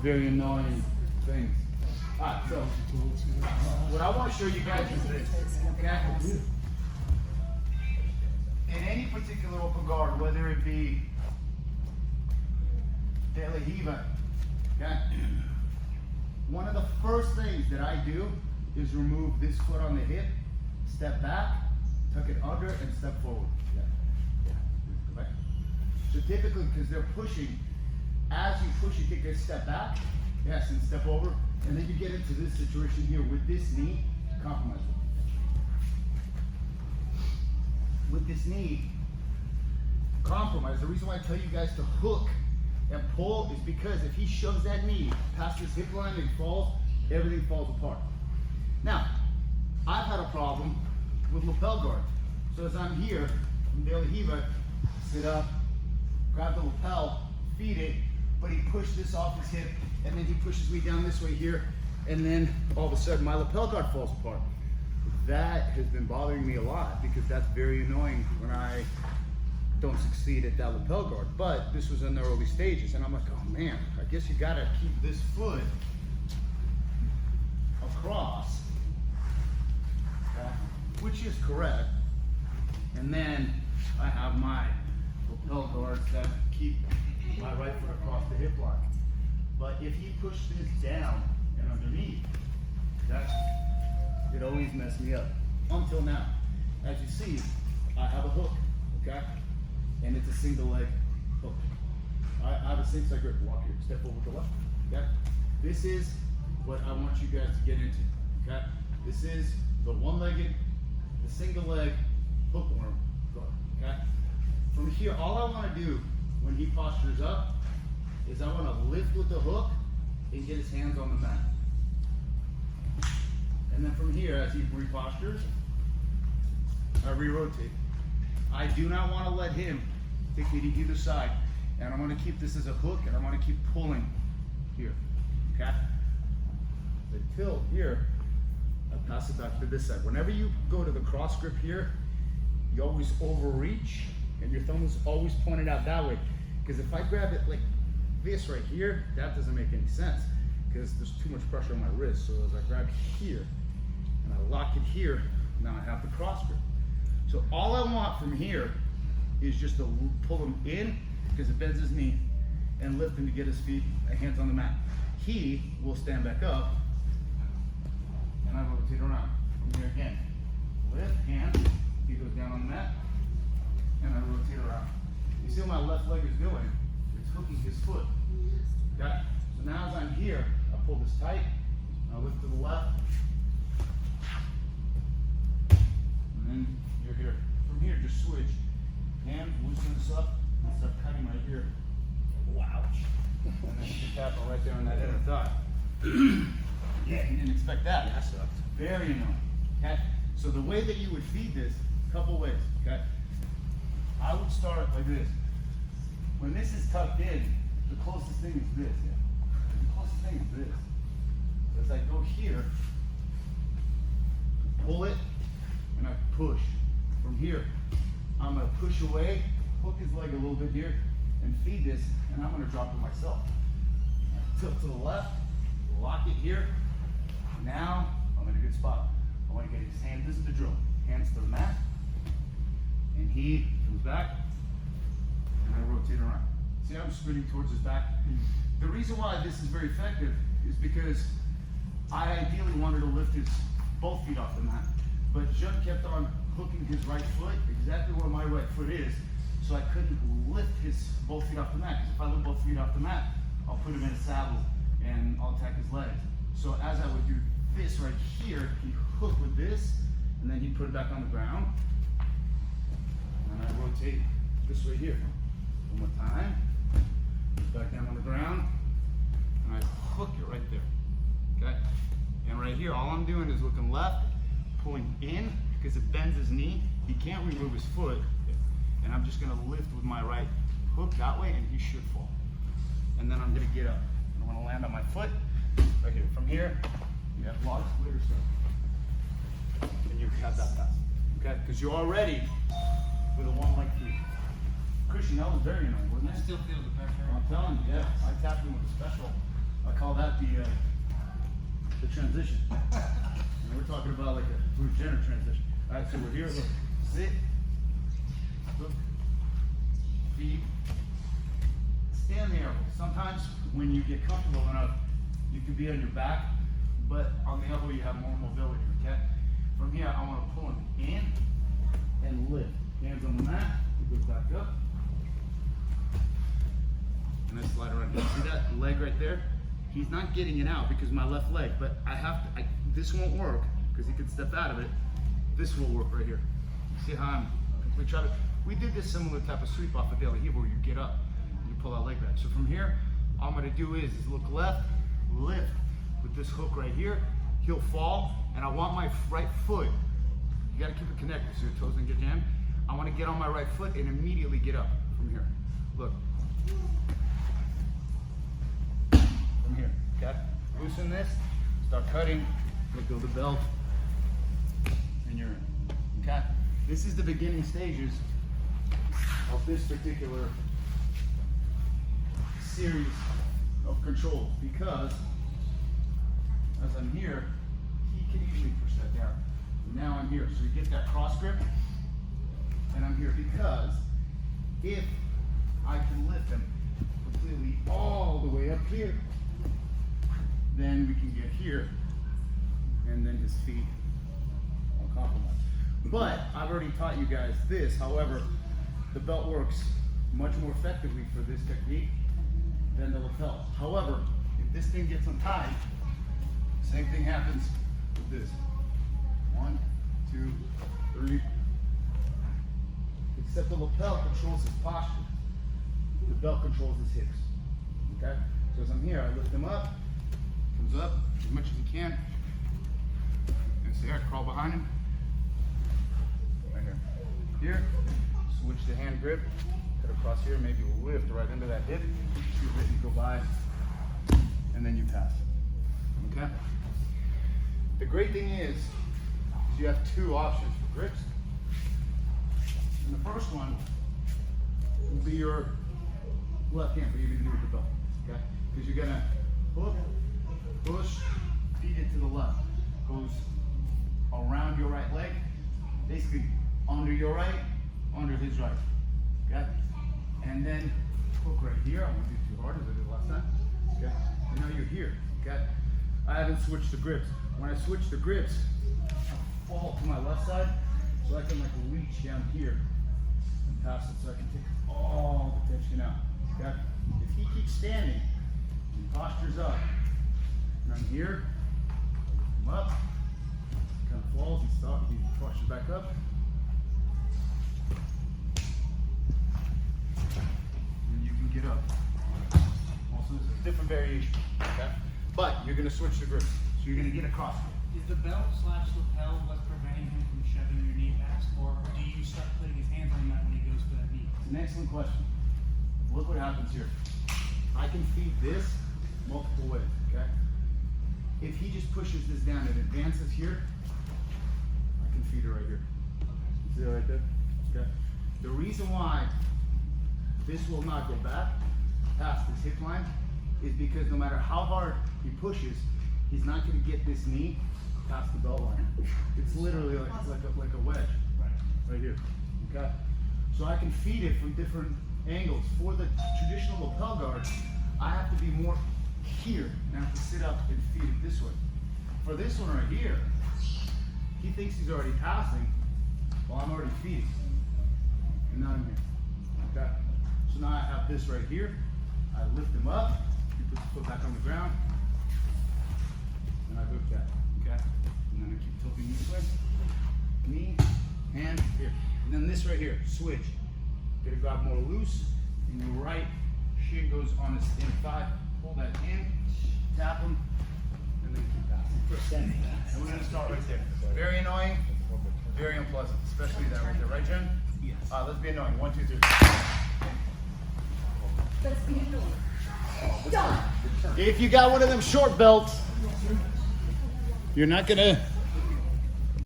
very annoying things. Alright, so what I want to show you guys is this. Okay? In any particular upper guard, whether it be De La Hiva, okay? One of the first things that I do is remove this foot on the hip, step back, tuck it under, and step forward. Go back. So typically, because they're pushing, as you push, you take a step back, yes, and step over, and then you get into this situation here with this knee, compromise. With this knee, compromise. The reason why I tell you guys to hook and pull is because if he shoves that knee past his hip line and falls, everything falls apart. Now, I've had a problem with lapel guard. So as I'm here, from De La Hiva, sit up, grab the lapel, feed it, but he pushed this off his hip, and then he pushes me down this way here, and then all of a sudden my lapel guard falls apart. That has been bothering me a lot because that's very annoying when I don't succeed at that lapel guard. But this was in the early stages, and I'm like, oh man, I guess you gotta keep this foot across, okay, which is correct. And then I have my lapel guards that keep my right foot across the hip line. But if you push this down and underneath, it always messed me up until now. As you see, I have a hook, okay? And it's a single leg hook. I have a six leg grip. Walk here, step over to the left, okay? This is what I want you guys to get into, okay? This is the one-legged, the single leg hookworm guard, okay? From here, all I want to do when he postures up is I want to lift with the hook and get his hands on the mat. And then from here, as he repostures, I re-rotate. I do not want to let him take me to either side. And I'm going to keep this as a hook, and I'm going to keep pulling here, okay? Until here, I pass it back to this side. Whenever you go to the cross grip here, you always overreach, and your thumb is always pointed out that way. Because if I grab it like this right here, that doesn't make any sense because there's too much pressure on my wrist. So as I grab here and I lock it here, now I have the cross grip. So all I want from here is just to pull him in because it bends his knee and lift him to get his feet and hands on the mat. He will stand back up and I rotate around from here again. Lift, hand, he goes down on the mat and I rotate around. You see what my left leg is doing? It's hooking his foot. Okay? So now as I'm here, I pull this tight, I lift to the left, and then you're here. From here, just switch. Hand, loosen this up, and start cutting right here. Wow. And then just tap him right there on that inner thigh. Yeah, he didn't expect that. That sucked. Very annoying. Okay? So the way that you would feed this, a couple ways. Okay? I would start like this. When this is tucked in, the closest thing is this. Yeah. The closest thing is this. So as I go here, pull it, and I push. From here, I'm going to push away, hook his leg a little bit here, and feed this, and I'm going to drop it myself. Tilt to the left, lock it here. Now, I'm in a good spot. I want to get his hand, this is the drill. Hands to the mat, and he comes back, and I rotate around. See, I'm spinning towards his back. The reason why this is very effective is because I ideally wanted to lift his both feet off the mat, but Judd kept on hooking his right foot exactly where my right foot is, so I couldn't lift his both feet off the mat, because if I lift both feet off the mat, I'll put him in a saddle and I'll attack his legs. So as I would do this right here, he'd hook with this, and then he'd put it back on the ground, and I rotate this way here. One more time, back down on the ground, and I hook it right there, okay? And right here, all I'm doing is looking left, pulling in, because it bends his knee. He can't remove his foot, and I'm just gonna lift with my right hook that way, and he should fall. And then I'm gonna get up, and I'm gonna land on my foot, right here. From here, you have log split or so, and you have that pass, okay? Because you're already with a one leg free. Christian, that was very annoying, wasn't it? I still feel the pressure. I'm telling you, yeah. I tapped him with a special a the transition. And we're talking about like a Bruce Jenner transition. All right, so we're here. Look, sit, look, feed, stand there. Sometimes when you get comfortable enough, you can be on your back, but on the elbow you have more mobility. Okay. From here, I want to pull him in and lift. Hands on the mat. He goes back up. And I slide around. See that leg right there? He's not getting it out because my left leg, but I have to, this won't work because he could step out of it. This will work right here. See how I'm completely trying to, we did this similar type of sweep off of Daily Heel where you get up and you pull that leg back. So from here, all I'm gonna do is look left, lift with this hook right here. He'll fall, and I want my right foot, you gotta keep it connected so your toes don't get jammed. I wanna get on my right foot and immediately get up from here. Look. From here, okay? Loosen this, start cutting, let go of the belt, and you're in, okay? This is the beginning stages of this particular series of controls because as I'm here, he can easily push that down. Now I'm here, so you get that cross grip, and I'm here because if I can lift him completely all the way up here, then we can get here, and then his feet will compromise. But I've already taught you guys this. However, the belt works much more effectively for this technique than the lapel. However, if this thing gets untied, same thing happens with this. 1, 2, 3. Except the lapel controls his posture. The belt controls his hips. Okay? So as I'm here, I lift him up, comes up as much as he can. And so here, I crawl behind him. Right here. Here, switch the hand grip, cut across here, maybe we'll lift right into that hip. See if you go by, and then you pass. Okay? The great thing is you have two options for grips. And the first one will be your left hand, what you're gonna do with the belt. Okay? Because you're gonna hook, push, feed it to the left. Goes around your right leg, basically under your right, under his right. Okay? And then hook right here. I won't do too hard as I did last time. Okay? And now you're here. Okay? I haven't switched the grips. When I switch the grips, I fall to my left side so I can like reach down here and pass it so I can take all the tension out. Okay? If he keeps standing, he postures up, and I'm here, come up, kind of falls, he stops, he postures back up. And you can get up. Also, this is a different variation. Okay? But you're going to switch the grips. So you're going to get across. Is the belt / lapel what's preventing him from shoving your knee past, or do you start putting his hands on that when he goes for that knee? It's an excellent question. Look what happens here. I can feed this multiple ways, okay? If he just pushes this down and advances here, I can feed it right here. You see it right there? Okay. The reason why this will not go back past this hip line is because no matter how hard he pushes, he's not going to get this knee past the belt line. It's literally like a wedge right here. Okay, so I can feed it from different angles. For the traditional lapel guard, I have to be more here and I have to sit up and feed it this way. For this one right here, he thinks he's already passing, while I'm already feeding. And now I'm here. Okay, so now I have this right here. I lift him up. He puts his foot back on the ground. And I hook that, okay? And then I keep tilting this way. Knee, hand, here. And then this right here, switch. Get it grab more loose. And your right shin goes on his inner thigh. Pull that in, tap him, and then keep passing. And we're gonna start right there. Very annoying, very unpleasant, especially that right there. Right, Jen? Yes. Let's be annoying. 1, 2, 3. Let's be annoying. Done. If you got one of them short belts, you're not gonna